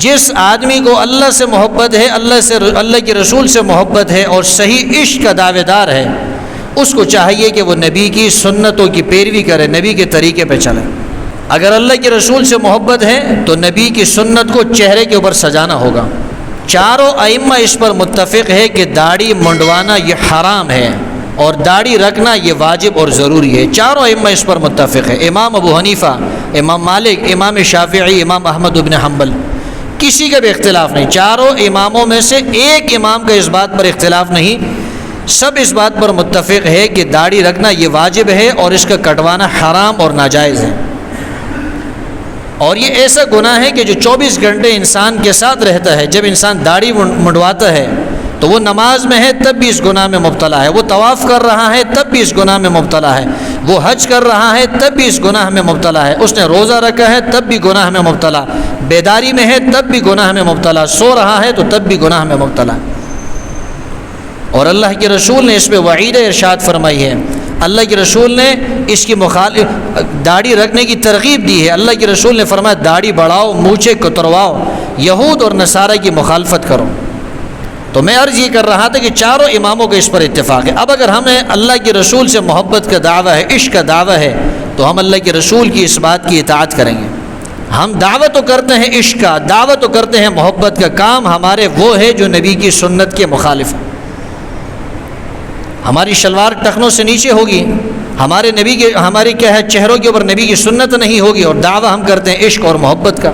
جس آدمی کو اللہ سے محبت ہے، اللہ کے رسول سے محبت ہے اور صحیح عشق کا دعوے دار ہے، اس کو چاہیے کہ وہ نبی کی سنتوں کی پیروی کرے، نبی کے طریقے پہ چلے۔ اگر اللہ کے رسول سے محبت ہے تو نبی کی سنت کو چہرے کے اوپر سجانا ہوگا۔ چاروں ائمہ اس پر متفق ہے کہ داڑھی منڈوانا یہ حرام ہے اور داڑھی رکھنا یہ واجب اور ضروری ہے۔ چاروں ائمہ اس پر متفق ہے، امام ابو حنیفہ، امام مالک، امام شافعی، امام احمد بن حنبل، کسی کا بھی اختلاف نہیں۔ چاروں اماموں میں سے ایک امام کا اس بات پر اختلاف نہیں، سب اس بات پر متفق ہے کہ داڑھی رکھنا یہ واجب ہے اور اس کا کٹوانا حرام اور ناجائز ہے۔ اور یہ ایسا گناہ ہے کہ جو 24 گھنٹے انسان کے ساتھ رہتا ہے۔ جب انسان داڑھی منڈواتا ہے تو وہ نماز میں ہے تب بھی اس گناہ میں مبتلا ہے، وہ طواف کر رہا ہے تب بھی اس گناہ میں مبتلا ہے، وہ حج کر رہا ہے تب بھی اس گناہ میں مبتلا ہے، اس نے روزہ رکھا ہے تب بھی گناہ میں مبتلا، بیداری میں ہے تب بھی گناہ میں مبتلا، سو رہا ہے تو تب بھی گناہ میں مبتلا۔ اور اللہ کے رسول نے اس پہ وعید ارشاد فرمائی ہے۔ اللہ کے رسول نے اس کی داڑھی رکھنے کی ترغیب دی ہے۔ اللہ کے رسول نے فرمایا داڑھی بڑھاؤ، مونچھیں کترواؤ، یہود اور نصارہ کی مخالفت کرو۔ تو میں عرض یہ کر رہا تھا کہ چاروں اماموں کا اس پر اتفاق ہے۔ اب اگر ہمیں اللہ کے رسول سے محبت کا دعویٰ ہے، عشق کا دعویٰ ہے، تو ہم اللہ کے رسول کی اس بات کی اطاعت کریں گے۔ ہم دعوت تو کرتے ہیں عشق کا، دعوت تو کرتے ہیں محبت کا، کام ہمارے وہ ہے جو نبی کی سنت کے مخالف ہے۔ ہماری شلوار ٹخنوں سے نیچے ہوگی، ہمارے کیا ہے چہروں کے اوپر نبی کی سنت نہیں ہوگی، اور دعویٰ ہم کرتے ہیں عشق اور محبت کا۔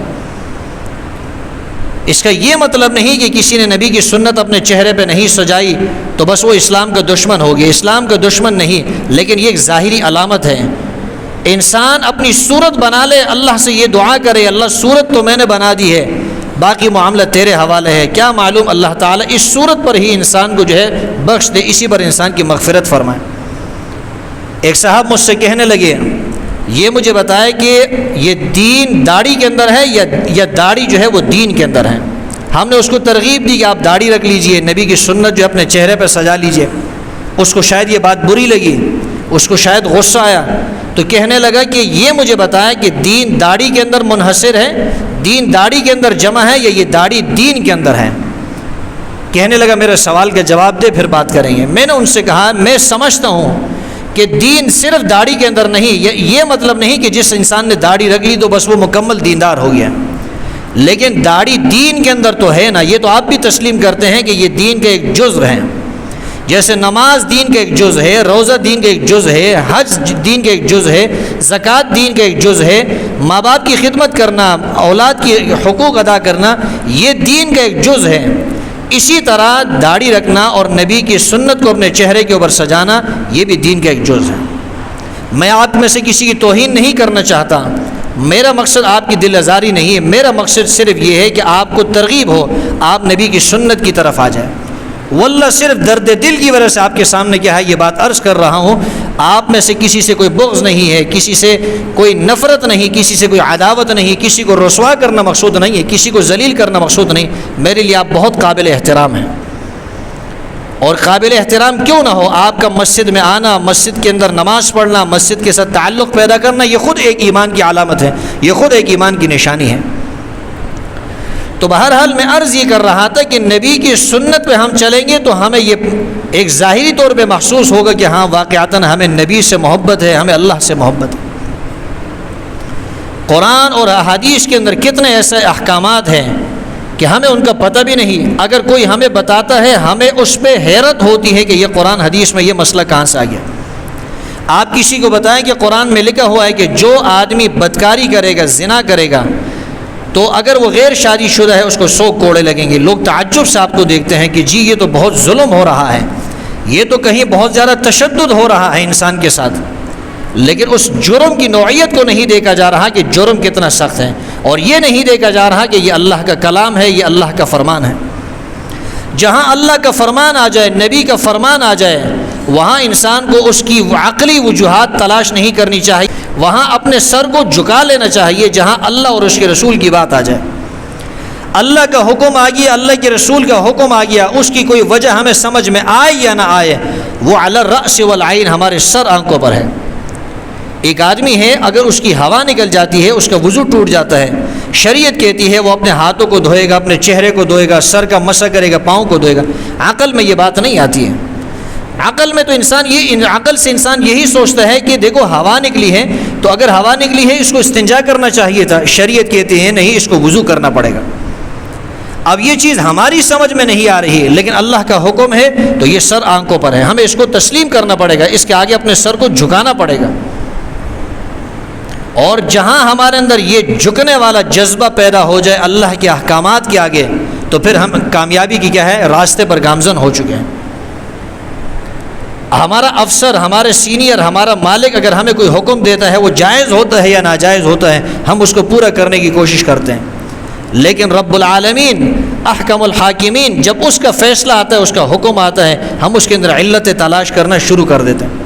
اس کا یہ مطلب نہیں کہ کسی نے نبی کی سنت اپنے چہرے پہ نہیں سجائی تو بس وہ اسلام کا دشمن ہو گیا۔ اسلام کا دشمن نہیں، لیکن یہ ایک ظاہری علامت ہے۔ انسان اپنی صورت بنا لے، اللہ سے یہ دعا کرے اللہ صورت تو میں نے بنا دی ہے، باقی معاملہ تیرے حوالے ہے، کیا معلوم اللہ تعالیٰ اس صورت پر ہی انسان کو جو ہے بخش دے، اسی پر انسان کی مغفرت فرمائے۔ ایک صاحب مجھ سے کہنے لگے یہ مجھے بتائے کہ یہ دین داڑھی کے اندر ہے یا داڑھی جو ہے وہ دین کے اندر ہے۔ ہم نے اس کو ترغیب دی کہ آپ داڑھی رکھ لیجئے، نبی کی سنت جو اپنے چہرے پہ سجا لیجئے۔ اس کو شاید یہ بات بری لگی، اس کو شاید غصہ آیا، تو کہنے لگا کہ یہ مجھے بتایا کہ دین داڑھی کے اندر منحصر ہے، دین داڑھی کے اندر جمع ہے، یا یہ داڑھی دین کے اندر ہے؟ کہنے لگا میرے سوال کا جواب دے پھر بات کریں گے۔ میں نے ان سے کہا میں سمجھتا ہوں کہ دین صرف داڑھی کے اندر نہیں، یہ مطلب نہیں کہ جس انسان نے داڑھی رکھ لی تو بس وہ مکمل دیندار ہو گیا، لیکن داڑھی دین کے اندر تو ہے نا۔ یہ تو آپ بھی تسلیم کرتے ہیں کہ یہ دین کا ایک جزء ہے، جیسے نماز دین کا ایک جزء ہے، روزہ دین کا ایک جزء ہے، حج دین کا ایک جزء ہے، زکوٰۃ دین کا ایک جزء ہے، ماں باپ کی خدمت کرنا، اولاد کی حقوق ادا کرنا، یہ دین کا ایک جزء ہے۔ اسی طرح داڑھی رکھنا اور نبی کی سنت کو اپنے چہرے کے اوپر سجانا یہ بھی دین کا ایک جزء ہے۔ میں آپ میں سے کسی کی توہین نہیں کرنا چاہتا، میرا مقصد آپ کی دل آزاری نہیں ہے، میرا مقصد صرف یہ ہے کہ آپ کو ترغیب ہو، آپ نبی کی سنت کی طرف آ جائیں۔ واللہ صرف درد دل کی وجہ سے آپ کے سامنے کیا ہے یہ بات عرض کر رہا ہوں۔ آپ میں سے کسی سے کوئی بغض نہیں ہے، کسی سے کوئی نفرت نہیں، کسی سے کوئی عداوت نہیں، کسی کو رسوا کرنا مقصود نہیں ہے، کسی کو ذلیل کرنا مقصود نہیں۔ میرے لیے آپ بہت قابل احترام ہیں، اور قابل احترام کیوں نہ ہو، آپ کا مسجد میں آنا، مسجد کے اندر نماز پڑھنا، مسجد کے ساتھ تعلق پیدا کرنا، یہ خود ایک ایمان کی علامت ہے، یہ خود ایک ایمان کی نشانی ہے۔ تو بہرحال میں عرض یہ کر رہا تھا کہ نبی کی سنت پہ ہم چلیں گے تو ہمیں یہ ایک ظاہری طور پہ محسوس ہوگا کہ ہاں واقعتاً ہمیں نبی سے محبت ہے، ہمیں اللہ سے محبت ہے۔ قرآن اور احادیث کے اندر کتنے ایسے احکامات ہیں کہ ہمیں ان کا پتہ بھی نہیں، اگر کوئی ہمیں بتاتا ہے ہمیں اس پہ حیرت ہوتی ہے کہ یہ قرآن حدیث میں یہ مسئلہ کہاں سے آ گیا۔ آپ کسی کو بتائیں کہ قرآن میں لکھا ہوا ہے کہ جو آدمی بدکاری کرے گا، زنا کرے گا، تو اگر وہ غیر شادی شدہ ہے اس کو 100 کوڑے لگیں گے۔ لوگ تعجب سے آپ کو دیکھتے ہیں کہ جی یہ تو بہت ظلم ہو رہا ہے، یہ تو کہیں بہت زیادہ تشدد ہو رہا ہے انسان کے ساتھ، لیکن اس جرم کی نوعیت کو نہیں دیکھا جا رہا کہ جرم کتنا سخت ہے، اور یہ نہیں دیکھا جا رہا کہ یہ اللہ کا کلام ہے، یہ اللہ کا فرمان ہے۔ جہاں اللہ کا فرمان آ جائے، نبی کا فرمان آ جائے، وہاں انسان کو اس کی عقلی وجوہات تلاش نہیں کرنی چاہیے، وہاں اپنے سر کو جھکا لینا چاہیے جہاں اللہ اور اس کے رسول کی بات آ جائے۔ اللہ کا حکم آ گیا، اللہ کے رسول کا حکم آ گیا، اس کی کوئی وجہ ہمیں سمجھ میں آئے یا نہ آئے، وہ علی الرأس والعین ہمارے سر آنکھوں پر ہے۔ ایک آدمی ہے اگر اس کی ہوا نکل جاتی ہے اس کا وضو ٹوٹ جاتا ہے، شریعت کہتی ہے وہ اپنے ہاتھوں کو دھوئے گا، اپنے چہرے کو دھوئے گا، سر کا مسح کرے گا، پاؤں کو دھوئے گا۔ عقل میں یہ بات نہیں آتی ہے۔ عقل میں تو عقل سے انسان یہی سوچتا ہے کہ دیکھو ہوا نکلی ہے تو اگر ہوا نکلی ہے اس کو استنجا کرنا چاہیے تھا، شریعت کہتی ہے نہیں، اس کو وضو کرنا پڑے گا۔ اب یہ چیز ہماری سمجھ میں نہیں آ رہی ہے، لیکن اللہ کا حکم ہے تو یہ سر آنکھوں پر ہے، ہمیں اس کو تسلیم کرنا پڑے گا، اس کے آگے اپنے سر کو جھکانا پڑے گا۔ اور جہاں ہمارے اندر یہ جھکنے والا جذبہ پیدا ہو جائے اللہ کے احکامات کے آگے، تو پھر ہم کامیابی کی کیا ہے، راستے پر گامزن ہو چکے ہیں۔ ہمارا افسر، ہمارے سینئر، ہمارا مالک اگر ہمیں کوئی حکم دیتا ہے وہ جائز ہوتا ہے یا ناجائز ہوتا ہے، ہم اس کو پورا کرنے کی کوشش کرتے ہیں، لیکن رب العالمین احکم الحاکمین جب اس کا فیصلہ آتا ہے، اس کا حکم آتا ہے، ہم اس کے اندر علت تلاش کرنا شروع کر دیتے ہیں۔